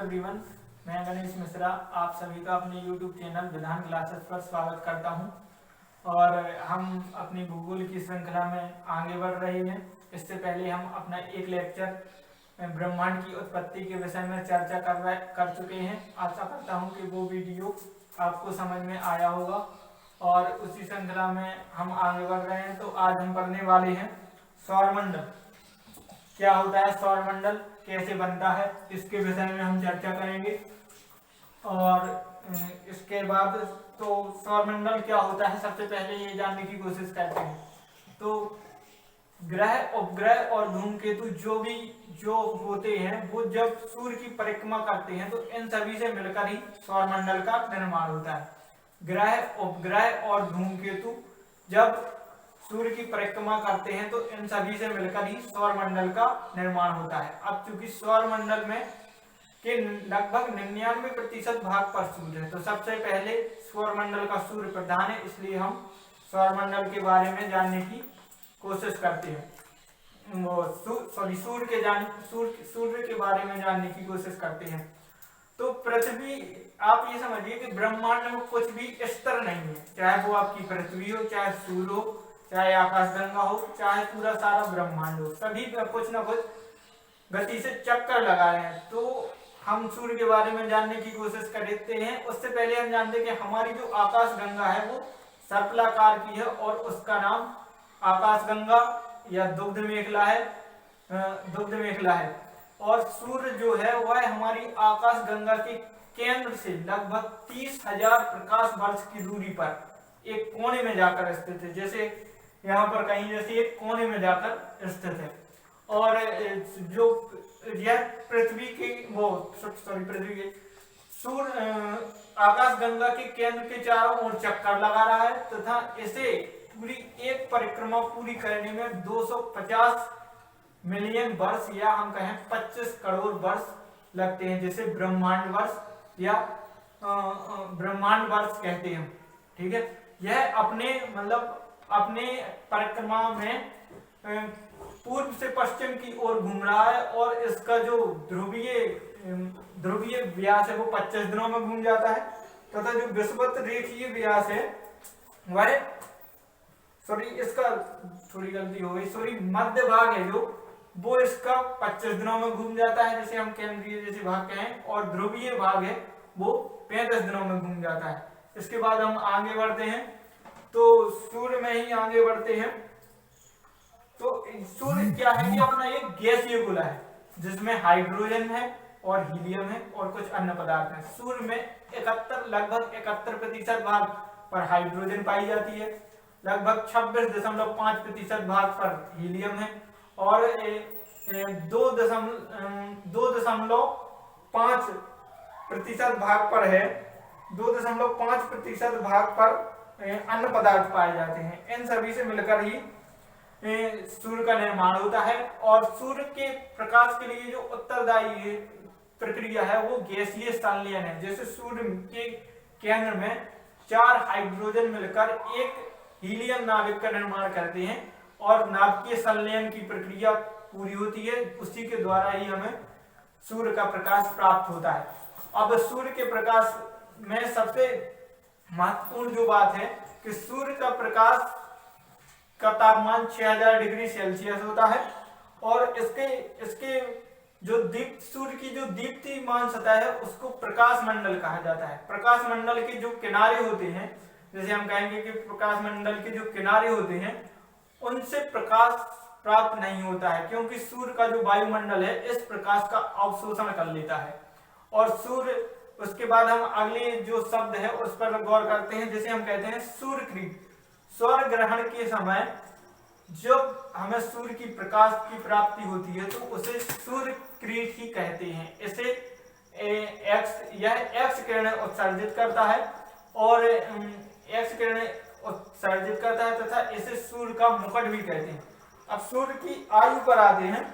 Everyone, मैं गणेश मिश्रा आप सभी का अपने YouTube चैनल विधान क्लासेस पर स्वागत करता हूं। और हम अपनी भूगोल की श्रृंखला में आगे बढ़ रहे हैं। इससे पहले हम अपना एक लेक्चर ब्रह्मांड की उत्पत्ति के विषय में चर्चा कर चुके हैं। आशा करता हूं कि वो वीडियो आपको समझ में आया होगा और उसी श्रृंखला में हम आगे बढ़ रहे हैं। तो आज हम पढ़ने वाले हैं सौरमंडल। क्या होता है सौरमंडल, कैसे बनता है, इसके विषय में हम चर्चा करेंगे। और इसके बाद तो सौरमंडल क्या होता है, सबसे पहले ये जानने की कोशिश करते हैं। तो ग्रह, उपग्रह और धूमकेतु जो होते हैं वो जब सूर्य की परिक्रमा करते हैं तो इन सभी से मिलकर ही सौरमंडल का निर्माण होता है। ग्रह, उपग्रह और धूमकेतु जब सूर्य की परिक्रमा करते हैं तो इन सभी से मिलकर ही सौरमंडल का निर्माण होता है। अब चूंकि सौरमंडल में के लगभग 99% भाग पर सूर्य है, तो सबसे पहले सौरमंडल का सूर्य प्रधान है, इसलिए हम सौरमंडल के बारे में जानने की कोशिश करते हैं। सूर्य के बारे में जानने की कोशिश करते हैं। तो पृथ्वी, आप ये समझिए कि ब्रह्मांड में कुछ भी स्तर नहीं है, चाहे वो आपकी पृथ्वी हो, चाहे सूर्य हो, चाहे आकाशगंगा हो, चाहे पूरा सारा ब्रह्मांड हो, सभी कुछ न कुछ गति से चक्कर लगा रहे हैं। तो हम सूर्य के बारे में जानने की कोशिश करते हैं। उससे पहले हम जानते हैं कि हमारी जो आकाशगंगा है वो सर्पलाकार की है और उसका नाम आकाशगंगा या दुग्ध मेखला है। और सूर्य जो है वह हमारी आकाशगंगा के केंद्र से लगभग 30,000 प्रकाश वर्ष की दूरी पर एक कोने में जाकर स्थित है। जैसे यहाँ पर कहीं जैसे एक कोने में जाकर स्थित है। और जो यह पृथ्वी के सूर्य आकाशगंगा के केंद्र के चारों ओर चक्कर लगा रहा है तथा इसे पूरी एक परिक्रमा पूरी करने में 250 मिलियन वर्ष या हम कहें 25 करोड़ वर्ष लगते हैं, जिसे ब्रह्मांड वर्ष या ब्रह्मांड वर्ष कहते हैं। ठीक है, यह अपने परिक्रमा में पूर्व से पश्चिम की ओर घूम रहा है और इसका जो ध्रुवीय व्यास है वो 25 दिनों में घूम जाता है तथा जो विषुवत रेखीय व्यास है वह इसका थोड़ी गलती हो गई, मध्य भाग है जो वो इसका 25 दिनों में घूम जाता है, जैसे हम केंद्रीय जैसे भाग कहें, और ध्रुवीय भाग है वो 35 दिनों में घूम जाता है। इसके बाद हम आगे बढ़ते हैं, तो सूर्य में ही आगे बढ़ते हैं। तो सूर्य क्या है कि अपना एक गैसीय गोला है जिसमें हाइड्रोजन है और हीलियम है और कुछ अन्य पदार्थ हैं। सूर्य में लगभग 71% भाग पर हाइड्रोजन पाई जाती है, लगभग 26.5% भाग पर हीलियम है और 2.5% भाग पर है 2.5% भाग पर अन्य पदार्थ पाए जाते हैं। इन सभी से मिलकर ही सूर्य का निर्माण होता है। और सूर्य के प्रकाश के लिए जो उत्तरदायी प्रक्रिया है वो गैसीय संलयन है। जैसे सूर्य के केंद्र में 4 हाइड्रोजन मिलकर एक हीलियम नाभिक का निर्माण करते हैं और नाभिकीय संलयन की प्रक्रिया पूरी होती है, उसी के द्वारा ही हमें सूर्य का प्रकाश प्राप्त होता है। अब सूर्य के प्रकाश में सबसे महत्वपूर्ण जो बात है कि सूर्य का प्रकाश का तापमान 6000 डिग्री सेल्सियस होता है और इसके जो सूर्य की जो दीप्तिमान सतह है उसको प्रकाश मंडल कहा जाता है। प्रकाश मंडल के जो किनारे होते हैं, जैसे हम कहेंगे कि प्रकाश मंडल के जो किनारे होते हैं उनसे प्रकाश प्राप्त नहीं होता है, क्योंकि सूर्य का जो वायुमंडल है इस प्रकाश का अवशोषण कर लेता है। और सूर्य, उसके बाद हम अगले जो शब्द है उस पर गौर करते हैं, जैसे हम कहते हैं सूर्यक्रीट। सौर ग्रहण के समय जब हमें सूर्य की प्रकाश की प्राप्ति होती है तो उसे सूर्यक्रीट ही कहते हैं। इसे एक्स किरणें उत्सर्जित करता है और एक्स किरणें उत्सर्जित करता है तथा इसे सूर्य का मुकुट भी कहते हैं। अब सूर्य की आयु पर आते हैं,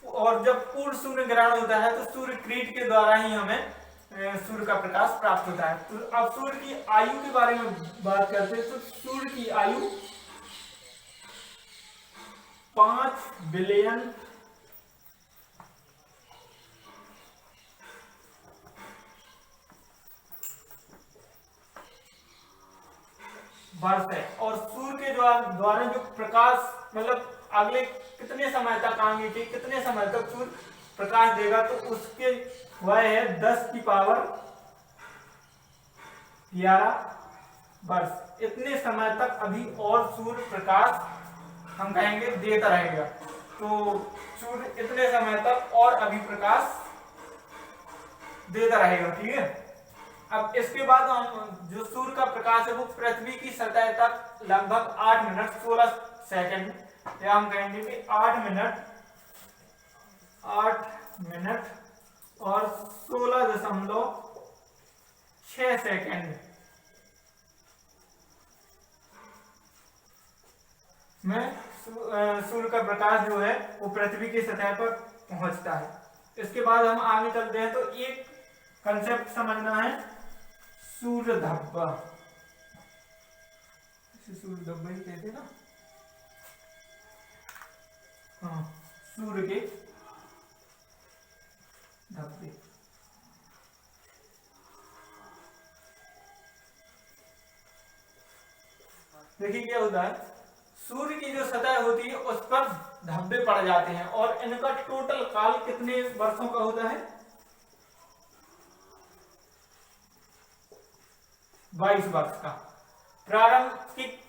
और जब पूर्ण सूर्य ग्रहण होता है तो सूर्यक्रीट के द्वारा ही हमें सूर्य का प्रकाश प्राप्त होता है। तो अब सूर्य की आयु के बारे में बात करते हैं। तो सूर्य की आयु 5 बिलियन वर्ष है। और सूर्य के द्वारा जो प्रकाश मतलब अगले कितने समय तक आगे के कितने समय तक सूर्य प्रकाश देगा, तो उसके वह है 10⁻11 वर्ष। इतने समय तक अभी और सूर्य प्रकाश हम कहेंगे देता रहेगा। तो सूर्य इतने समय तक और अभी प्रकाश देता रहेगा। ठीक है। अब इसके बाद हम जो सूर्य का प्रकाश है वो पृथ्वी की सतह तक लगभग 8 मिनट 16 सेकंड, या हम कहेंगे कि 8 मिनट और 16.6 सेकंड में सूर्य का प्रकाश जो है वो पृथ्वी की सतह पर पहुंचता है। इसके बाद हम आगे चलते हैं, तो एक कंसेप्ट समझना है सूर्य धब्बा। सूर्य धब्बा ही कहते हैं ना। हाँ, सूर्य के धब्बे। देखिए क्या होता है, सूर्य की जो सतह होती है उस पर धब्बे पड़ जाते हैं और इनका टोटल काल कितने वर्षों का होता है? 22 वर्ष का। प्रारंभिक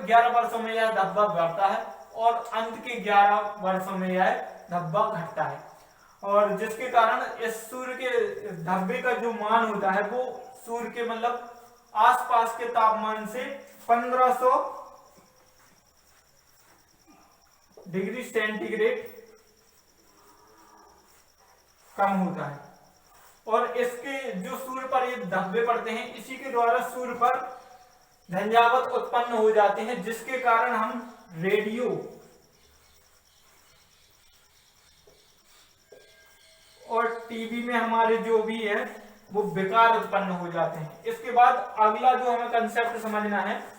11 वर्षों में यह धब्बा बढ़ता है और अंत के 11 वर्षों में यह धब्बा घटता है। और जिसके कारण इस सूर्य के धब्बे का जो मान होता है वो सूर्य के मतलब आसपास के तापमान से 1500 डिग्री सेंटीग्रेड कम होता है। और इसके जो सूर्य पर ये धब्बे पड़ते हैं, इसी के द्वारा सूर्य पर झंझावात उत्पन्न हो जाते हैं, जिसके कारण हम रेडियो और टीवी में हमारे जो भी है वो विकार उत्पन्न हो जाते हैं। इसके बाद अगला जो हमें कंसेप्ट समझना है,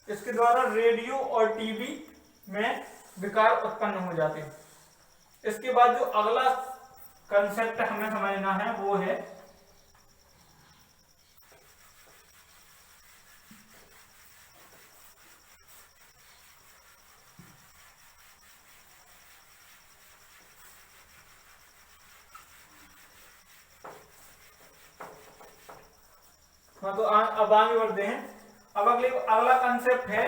इसके द्वारा रेडियो और टीवी में विकार उत्पन्न हो जाते हैं। इसके बाद जो अगला कंसेप्ट हमें समझना है वो है तो अब आगे बढ़ते हैं। अब अगला कंसेप्ट है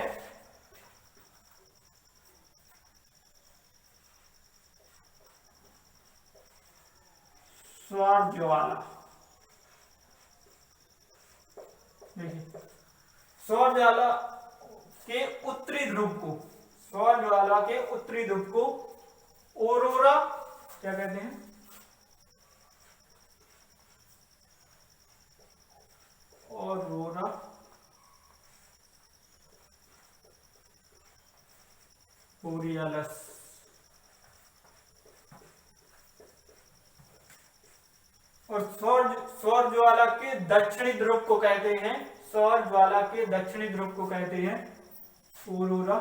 सौर ज्वाला। देखिए, सौर ज्वाला के उत्तरी ध्रुव को ऑरोरा क्या कहते हैं? Aurora borealis. और सौर ज्वाला के दक्षिणी ध्रुव को कहते हैं, सौर ज्वाला के दक्षिणी ध्रुव को कहते हैं ऑरोरा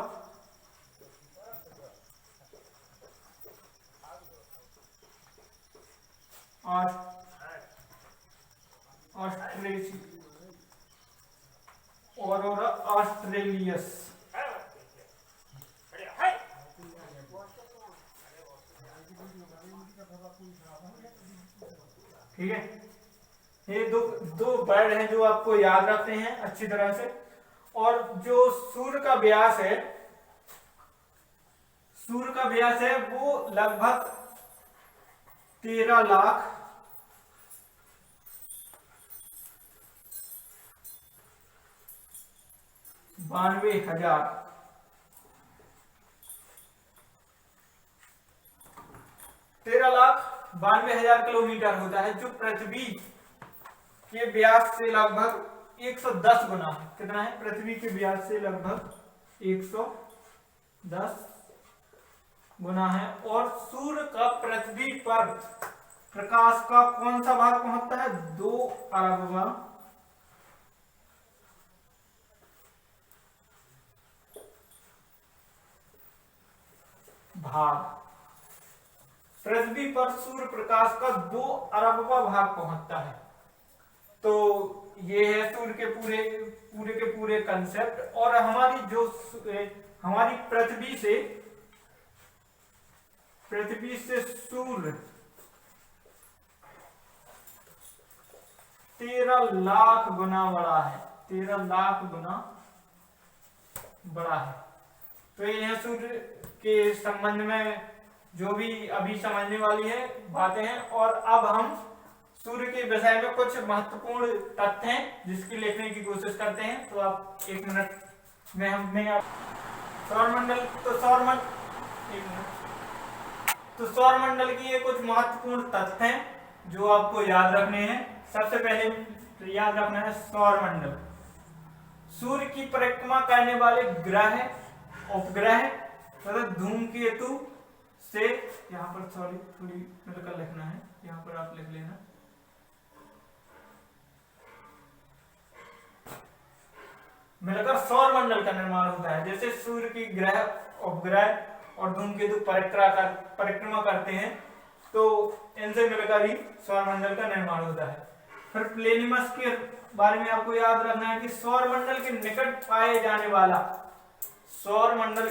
ऑरोरा ऑस्ट्रेलियस। ठीक है, ये दो वर्ड हैं जो आपको याद रखते हैं अच्छी तरह से। और जो सूर्य का व्यास है वो लगभग 13,92,000 किलोमीटर होता है, जो पृथ्वी के व्यास से लगभग 110 गुना है। कितना है? पृथ्वी के व्यास से लगभग 110 गुना है। और सूर्य का पृथ्वी पर प्रकाश का कौन सा भाग पहुंचता है? 2 अरबवां भाग। पृथ्वी पर सूर्य प्रकाश का 2 अरबवां भाग पहुंचता है। तो ये है सूर्य के पूरे कंसेप्ट। और हमारी पृथ्वी से सूर्य 13 लाख गुना बड़ा है, 13 लाख गुना बड़ा है। तो यह सूर्य के संबंध में जो भी अभी समझने वाली है बातें हैं। और अब हम सूर्य के विषय में कुछ महत्वपूर्ण तथ्य हैं जिसकी लिखने की कोशिश करते हैं। तो आप 1 मिनट में सौरमंडल तो सौरमंडल की ये कुछ महत्वपूर्ण तथ्य हैं जो आपको याद रखने हैं। सबसे पहले याद रखना है सौरमंडल सूर्य की परिक्रमा करने वाले ग्रह, उपग्रह तथा धूमकेतु से, यहाँ पर सॉरी थोड़ी मिलकर लिखना है, यहाँ पर आप लिख लेना, मिलकर सौरमंडल का निर्माण होता है। जैसे सूर्य की ग्रह, उपग्रह और धूमकेतु परिक्रमा करते हैं तो इनसे मिलकर ही सौरमंडल का निर्माण होता है। फिर प्लेनिमस के बारे में आपको याद रखना है कि सौरमंडल के निकट पाए जाने वाला सौरमंडल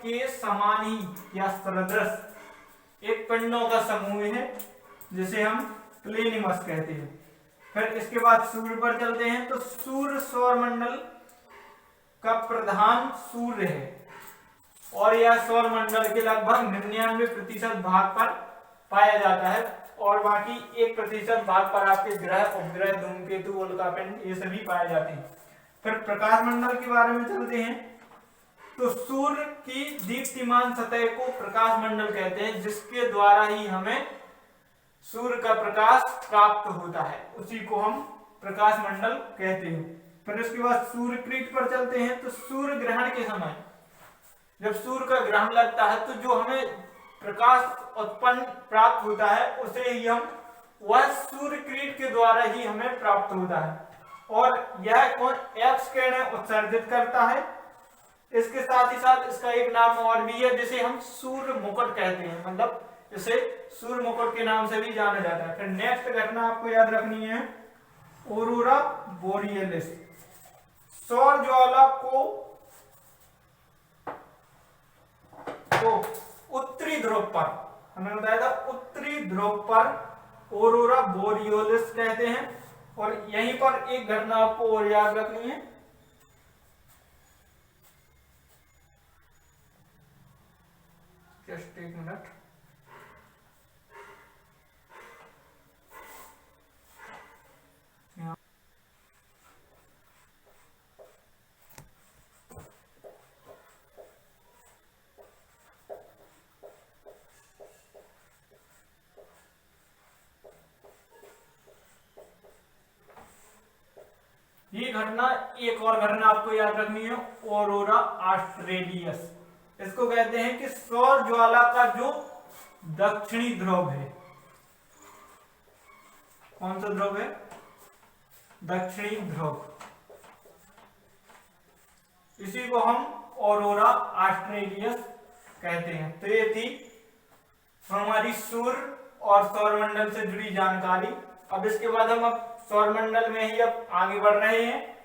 के समान ही या सदृश एक पिंडों का समूह है जिसे हम प्लेनिमस कहते हैं। फिर इसके बाद सूर्य पर चलते हैं। तो सूर्य सौरमंडल का प्रधान सूर्य है और यह सौरमंडल के लगभग 99% भाग पर पाया जाता है और बाकी 1% भाग पर आपके ग्रह, उपग्रह, धूमकेतु, उल्कापिंड ये सभी पाए जाते हैं। फिर प्रकाश मंडल के बारे में चलते हैं। तो सूर्य की दीप्तिमान सतह को प्रकाश मंडल कहते हैं जिसके द्वारा ही हमें सूर्य का प्रकाश प्राप्त होता है, उसी को हम प्रकाश मंडल कहते हैं। फिर उसके बाद सूर्य क्रीट पर चलते हैं। तो सूर्य ग्रहण के समय जब सूर्य का ग्रहण लगता है तो जो हमें प्रकाश उत्पन्न प्राप्त होता है उसे ही वह सूर्य क्रीट के द्वारा ही हमें प्राप्त होता है और यह एक्स किरणें उत्सर्जित करता है। इसके साथ ही साथ इसका एक नाम और भी है जिसे हम सूर्य मुकुट कहते हैं, मतलब इसे सूर्य मुकुट के नाम से भी जाना जाता है। फिर नेक्स्ट घटना आपको याद रखनी है ऑरोरा बोरियलिस। सौर ज्वाला को उत्तरी ध्रुव पर, हमने बताया था उत्तरी ध्रुव पर ऑरोरा बोरियलिस कहते हैं। और यहीं पर एक घटना आपको और याद रखनी है, जस्ट 1 मिनट। ये घटना, एक और घटना आपको याद रखनी है ऑरोरा ऑस्ट्रेलियस। इसको कहते हैं कि सौर ज्वाला का जो दक्षिणी ध्रुव है, कौन सा ध्रुव है? दक्षिणी ध्रुव, इसी को हम ऑरोरा ऑस्ट्रेलियस कहते हैं। तो ये थी हमारी सूर्य और सौरमंडल से जुड़ी जानकारी। अब इसके बाद हम सौरमंडल में ही अब आगे बढ़ रहे हैं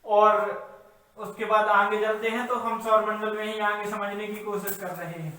और उसके बाद आगे चलते हैं तो हम सौरमंडल में ही आगे समझने की कोशिश कर रहे हैं।